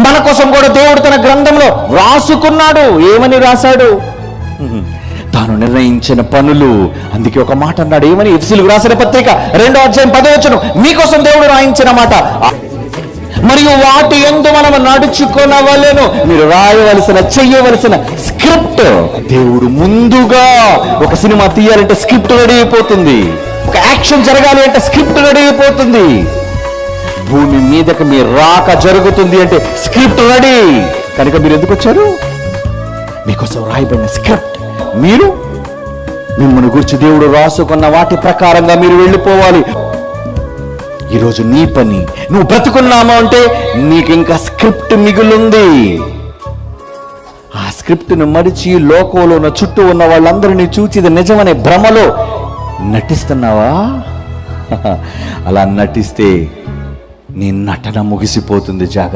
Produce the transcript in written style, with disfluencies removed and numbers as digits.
మన కోసం కూడా దేవుడు తన గ్రంథంలో రాసుకున్నాడు. ఏమని రాశాడు? తాను నిర్ణయించిన పనులు. అందుకే ఒక మాట అన్నాడు, ఏమని? ఎఫెసీయులకు రాసిన పత్రిక 2వ అధ్యాయం 10వ వచనం, మీకోసం దేవుడు రాయించిన మాట, మరియు వాటి యందు మనం నడుచుకొనవలెను. మీరు రాయవలసిన, చెయ్యవలసిన స్క్రిప్ట్. దేవుడు ముందుగా ఒక సినిమా తీయాలంటే స్క్రిప్ట్ రెడీ అయిపోతుంది. ఒక యాక్షన్ జరగాలి అంటే స్క్రిప్ట్ రెడీ అయిపోతుంది. భూమి మీదకి మీ రాక జరుగుతుంది అంటే స్క్రిప్ట్ రెడీ. కనుక మీరు ఎందుకు వచ్చారు? మీకోసం రాయబడిన స్క్రిప్ట్. మీరు మిమ్మల్ని గురించి దేవుడు రాసుకున్న వాటి ప్రకారంగా మీరు వెళ్ళిపోవాలి. ఈరోజు నీ పని, నువ్వు బ్రతుకున్నామా అంటే నీకు ఇంకా స్క్రిప్ట్ మిగులుంది. ఆ స్క్రిప్ట్ను మడిచి లోకంలో ఉన్న చుట్టూ ఉన్న వాళ్ళందరినీ చూచి ఇది నిజమనే భ్రమలో నటిస్తున్నావా? అలా నటిస్తే నీ నటన ముగిసిపోతుంది. జాగ్రత్త.